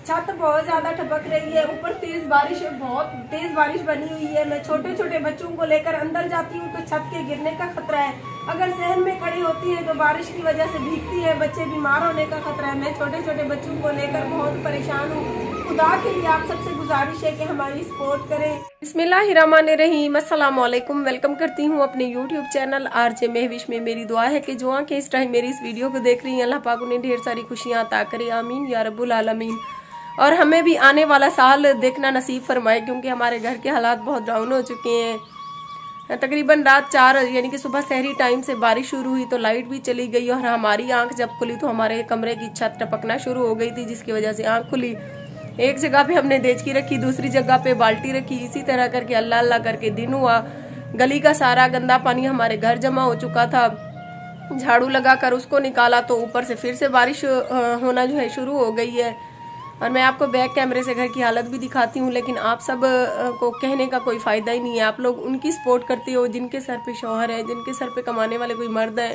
छत बहुत ज्यादा टपक रही है, ऊपर तेज बारिश है, बहुत तेज बारिश बनी हुई है। मैं छोटे छोटे बच्चों को लेकर अंदर जाती हूँ तो छत के गिरने का खतरा है। अगर सहन में खड़ी होती है तो बारिश की वजह से भीगती है, बच्चे बीमार होने का खतरा है। मैं छोटे छोटे बच्चों को लेकर बहुत परेशान हूँ। खुदा के लिए आप सबसे गुजारिश है कि हमारी सपोर्ट करें। बिस्मिल्लाहिर्रहमानिर्रहीम, अस्सलाम वालेकुम। वेलकम करती हूँ अपने यूट्यूब चैनल आरजे महविश में। मेरी दुआ है कि जो आंखें इस टाइम मेरी इस वीडियो को देख रही हैं, अल्लाह पाक उन्हें ढेर सारी खुशियाँ अता करे, आमीन या रब्बुल आलमीन। और हमें भी आने वाला साल देखना नसीब फरमाए, क्योंकि हमारे घर के हालात बहुत डाउन हो चुके हैं। तकरीबन रात 4 यानी कि सुबह सहरी टाइम से बारिश शुरू हुई तो लाइट भी चली गई, और हमारी आंख जब खुली तो हमारे कमरे की छत टपकना शुरू हो गई थी, जिसकी वजह से आंख खुली। एक जगह पे हमने देचकी रखी, दूसरी जगह पे बाल्टी रखी, इसी तरह करके अल्लाह अल्लाह करके दिन हुआ। गली का सारा गंदा पानी हमारे घर जमा हो चुका था। झाड़ू लगाकर उसको निकाला तो ऊपर से फिर से बारिश होना जो है शुरू हो गई है। और मैं आपको बैक कैमरे से घर की हालत भी दिखाती हूँ, लेकिन आप सब को कहने का कोई फायदा ही नहीं है। आप लोग उनकी सपोर्ट करते हो जिनके सर पे शौहर है, जिनके सर पे कमाने वाले कोई मर्द है,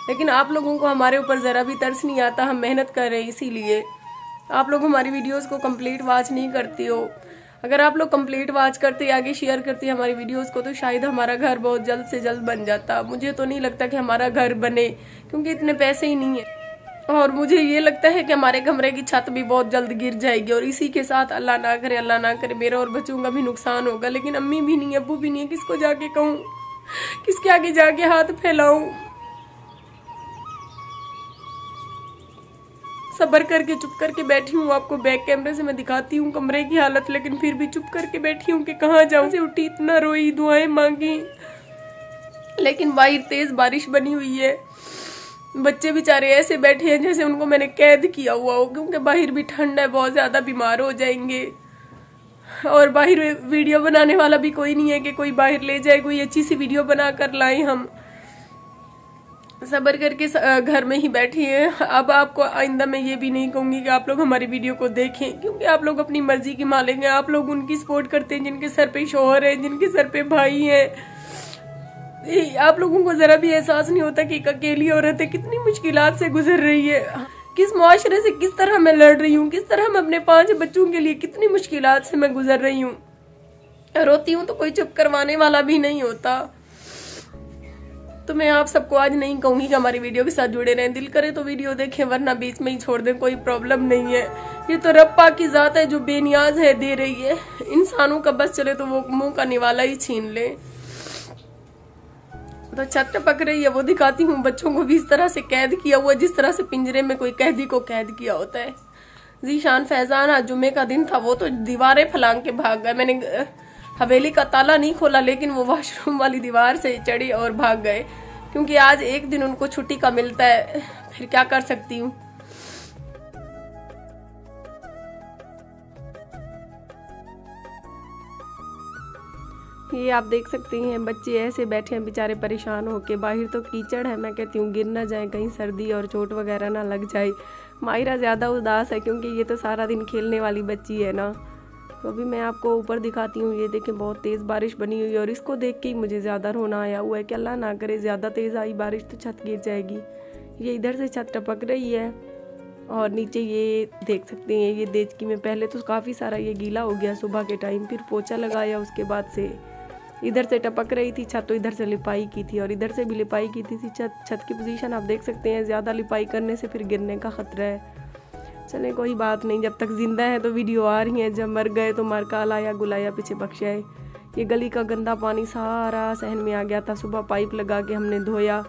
लेकिन आप लोगों को हमारे ऊपर जरा भी तरस नहीं आता। हम मेहनत कर रहे हैं, इसीलिए आप लोग हमारी वीडियोस को कंप्लीट वॉच नहीं करते हो। अगर आप लोग कंप्लीट वॉच करते, आगे शेयर करते हमारी वीडियोस को, तो शायद हमारा घर बहुत जल्द से जल्द बन जाता। मुझे तो नहीं लगता कि हमारा घर बने, क्योंकि इतने पैसे ही नहीं है। और मुझे ये लगता है कि हमारे कमरे की छत भी बहुत जल्द गिर जाएगी, और इसी के साथ अल्लाह ना करे मेरा और बच्चों का भी नुकसान होगा। लेकिन अम्मी भी नहीं है, अब्बू भी नहीं है, किसको जाके कहूँ, किसके आगे जाके हाथ फैलाऊं। सब्र करके चुप करके बैठी हूँ। आपको बैक कैमरे से मैं दिखाती हूँ कमरे की हालत, लेकिन फिर भी चुप करके बैठी हूँ कि कहाँ जाऊँ से उठी, इतना रोई, दुआएं मांगी, लेकिन बाहर तेज बारिश बनी हुई है। बच्चे बेचारे ऐसे बैठे हैं जैसे उनको मैंने कैद किया हुआ हो, क्योंकि बाहर भी ठंड है, बहुत ज्यादा बीमार हो जाएंगे। और बाहर वीडियो बनाने वाला भी कोई नहीं है कि कोई बाहर ले जाए, कोई अच्छी सी वीडियो बना कर लाए। हम सब्र करके घर में ही बैठे हैं। अब आपको आइंदा मैं ये भी नहीं कहूंगी कि आप लोग हमारी वीडियो को देखें, क्योंकि आप लोग अपनी मर्जी की मालिक हैं। आप लोग उनकी सपोर्ट करते हैं जिनके सर पे शौहर है, जिनके सर पे भाई है। आप लोगों को जरा भी एहसास नहीं होता कि एक अकेली औरत है, कितनी मुश्किलात से गुजर रही है, किस मुआशरे से किस तरह मैं लड़ रही हूँ, किस तरह मैं अपने 5 बच्चों के लिए कितनी मुश्किलात से मैं गुजर रही हूँ। रोती हूँ तो कोई चुप करवाने वाला भी नहीं होता। तो मैं आप सबको आज नहीं कहूंगी कि हमारी वीडियो के साथ जुड़े रहें। दिल करे तो वीडियो देखें, वरना बीच में ही छोड़ दें, कोई प्रॉब्लम नहीं है। ये तो रब पाक की जात है जो बेनियाज है, दे रही है। इंसानों का बस चले तो वो मुंह का निवाला ही छीन ले। तो छत टपक रही है, वो दिखाती हूँ। बच्चों को भी इस तरह से कैद किया हुआ, जिस तरह से पिंजरे में कोई कैदी को कैद किया होता है। जीशान फैजान आज जुम्मे का दिन था, वो तो दीवारें फलांग के भाग गए। मैंने हवेली का ताला नहीं खोला, लेकिन वो वॉशरूम वाली दीवार से चढ़ी और भाग गए, क्योंकि आज एक दिन उनको छुट्टी का मिलता है। फिर क्या कर सकती हूँ। ये आप देख सकते हैं, बच्चे ऐसे बैठे हैं बेचारे परेशान होके। बाहर तो कीचड़ है, मैं कहती हूँ गिर ना जाए, कहीं सर्दी और चोट वगैरह ना लग जाए। मायरा ज़्यादा उदास है, क्योंकि ये तो सारा दिन खेलने वाली बच्ची है ना। तो अभी मैं आपको ऊपर दिखाती हूँ। ये देखें, बहुत तेज़ बारिश बनी हुई है, और इसको देख के ही मुझे ज़्यादा रोना आया हुआ है कि अल्लाह ना करे ज़्यादा तेज़ आई बारिश तो छत गिर जाएगी। ये इधर से छत टपक रही है, और नीचे ये देख सकते हैं, ये देचकी में पहले तो काफ़ी सारा ये गीला हो गया सुबह के टाइम, फिर पोछा लगाया, उसके बाद से इधर से टपक रही थी छत, तो इधर से लिपाई की थी, और इधर से भी लिपाई की थी। छत की पोजीशन आप देख सकते हैं, ज़्यादा लिपाई करने से फिर गिरने का खतरा है। चले कोई बात नहीं, जब तक जिंदा है तो वीडियो आ रही है, जब मर गए तो मर का लाया गुलाया पीछे बख्शाए। ये गली का गंदा पानी सारा सहन में आ गया था, सुबह पाइप लगा के हमने धोया।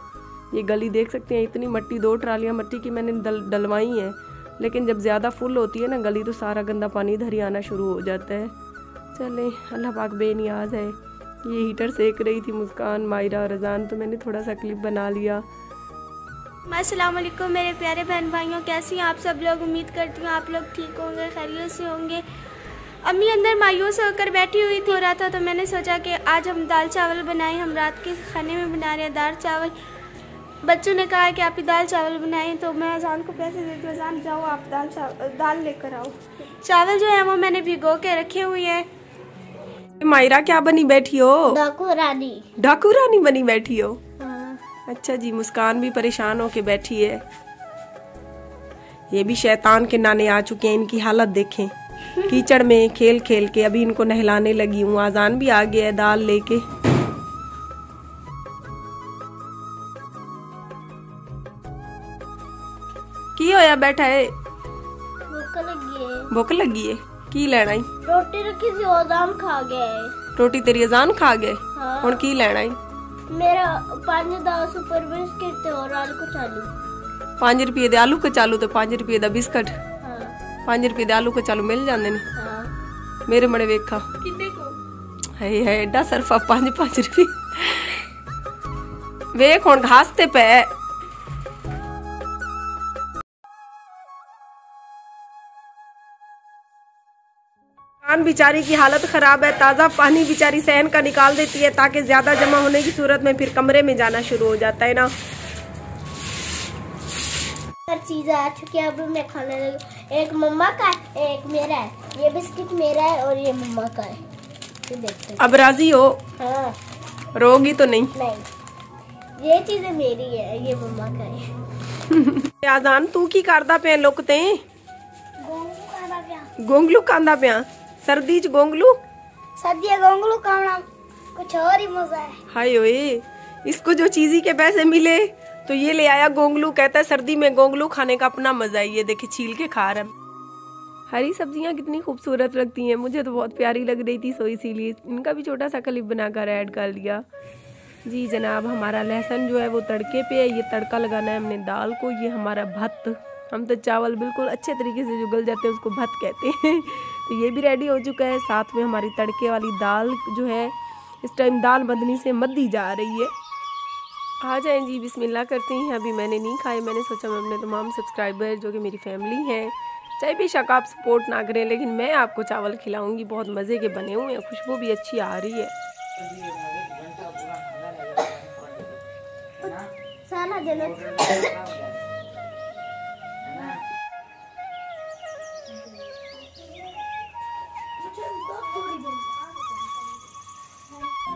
ये गली देख सकते हैं, इतनी मट्टी, 2 ट्रालियाँ मट्टी की मैंने डलवाई हैं, लेकिन जब ज़्यादा फुल होती है ना गली, तो सारा गंदा पानी इधर ही आना शुरू हो जाता है। चले, अल्लाह पाक बेनियाज है। ये हीटर सेक रही थी मुस्कान, मायरा और रज़ान, तो मैंने थोड़ा सा क्लिप बना लिया। अस्सलाम वालेकुम मेरे प्यारे बहन भाइयों, कैसी हैं आप सब लोग। उम्मीद करती हूँ आप लोग ठीक होंगे, खैरियत से होंगे। अम्मी अंदर मायूस होकर बैठी हुई थी, हो रहा था, तो मैंने सोचा कि आज हम दाल चावल बनाएं। हम रात के खाने में बना रहे हैं दाल चावल। बच्चों ने कहा कि आप ही दाल चावल बनाएं, तो मैं अजान को पैसे दे दूँ, अजान जाओ आप दाल लेकर आओ। चावल जो है वो मैंने भिगो के रखे हुए हैं। मायरा क्या बनी बैठी हो? डाकू रानी। डाकू रानी बनी बैठी हो? हाँ। अच्छा जी। मुस्कान भी परेशान होके बैठी है। ये भी शैतान के नाने आ चुके हैं। इनकी हालत देखें, कीचड़ में खेल खेल के। अभी इनको नहलाने लगी हूँ। आजान भी आ गया है दाल लेके। की होया बैठा है? भूख लगी है। की लेना ही? रोटी रखी थी अजान खा गए। रोटी तेरी अजान खा गए? हाँ। हुण की लेना ही? मेरा 5-10 ऊपर बिस्किट थे और आलू कचालू। 5 रुपये दे आलू कचालू ते 5 रुपये दा बिस्कट। हाँ। 5 रुपये दे आलू कचालू मिल जाते ने। हाँ। मेरे मड़े वेखा कितने को है एडा सरफा 5 रुपये। वेख हुण घास ते पै। कान बिचारी की हालत खराब है। ताज़ा पानी बिचारी सहन का निकाल देती है ताकि ज्यादा जमा होने की सूरत में फिर कमरे में जाना शुरू हो जाता है ना। हर चीज आ चुकी है। अब मैं खाने लगी। एक मम्मा का है, एक मेरा है। ये बिस्किट मेरा है और ये मम्मा का है। ये देखते हैं। अब राजी हो? हाँ। रोगी तो नहीं? नहीं, ये चीजें मेरी है, ये मम्मा का है। आजान तू की करदा पे लुकते? गोंगलू कांदा पिया? सर्दी च गोंगलू? सर्दी गोंगलू खाना कुछ और ही मजा है। हाय ओए, इसको जो चीजी के पैसे मिले तो ये ले आया गोंगलू। कहता है सर्दी में गोंगलू खाने का अपना मजा है। ये देखे छील के खा रहा है। हरी सब्जियां कितनी खूबसूरत लगती हैं। मुझे तो बहुत प्यारी लग रही थी, सो इसीलिए इनका भी छोटा सा क्लिप बनाकर ऐड कर दिया। जी जनाब, हमारा लहसुन जो है वो तड़के पे है। ये तड़का लगाना है हमने दाल को। ये हमारा भत्त, हम तो चावल बिल्कुल अच्छे तरीके से जो गल जाते हैं उसको भत्त कहते हैं। तो ये भी रेडी हो चुका है। साथ में हमारी तड़के वाली दाल जो है इस टाइम दाल मदनी से मद्दी जा रही है। आ जाएं जी, बिस्मिल्लाह करते हैं। अभी मैंने नहीं खाए। मैंने सोचा मैं अपने तमाम सब्सक्राइबर जो कि मेरी फैमिली है, चाहे बेशक आप सपोर्ट ना करें, लेकिन मैं आपको चावल खिलाऊंगी। बहुत मज़े के बने हुए हैं, खुशबू भी अच्छी आ रही है।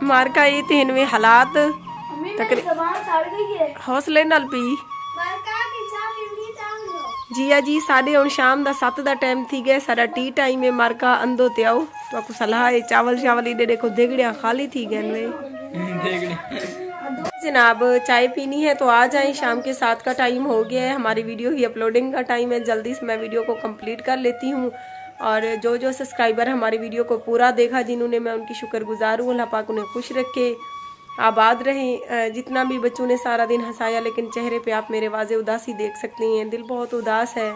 मारका ये तेनवे हालात हौसले नाल पी जिया जी। साढ़े हुण शाम दा 7 दा टाइम थी गया। सारा टी टाइम है। मारका अंदो ते आओ तो आपको सलाह है। चावल शावल इधर देखो देगड़िया खाली थी गए जनाब। चाय पीनी है तो आ जाएं। शाम के 7 का टाइम हो गया है। हमारी वीडियो की अपलोडिंग का टाइम है। जल्दी से मैं वीडियो को कंप्लीट कर लेती हूँ। और जो जो सब्सक्राइबर हमारी वीडियो को पूरा देखा, जिन्होंने, मैं उनकी शुक्रगुजार हूँ। अल्लाह पाक उन्हें खुश रखे, आबाद रहें। जितना भी बच्चों ने सारा दिन हंसाया, लेकिन चेहरे पे आप मेरे वाज़े उदासी देख सकती हैं। दिल बहुत उदास है।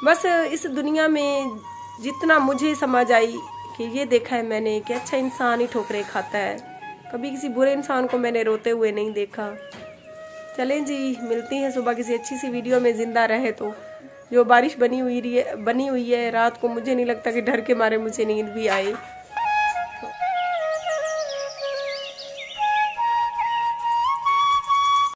बस इस दुनिया में जितना मुझे समझ आई कि ये देखा है मैंने कि अच्छा इंसान ही ठोकरें खाता है। कभी किसी बुरे इंसान को मैंने रोते हुए नहीं देखा। चलें जी, मिलती हैं सुबह किसी अच्छी सी वीडियो में। जिंदा रहे तो। जो बारिश बनी हुई है रात को, मुझे नहीं लगता कि डर के मारे मुझे नींद भी आए।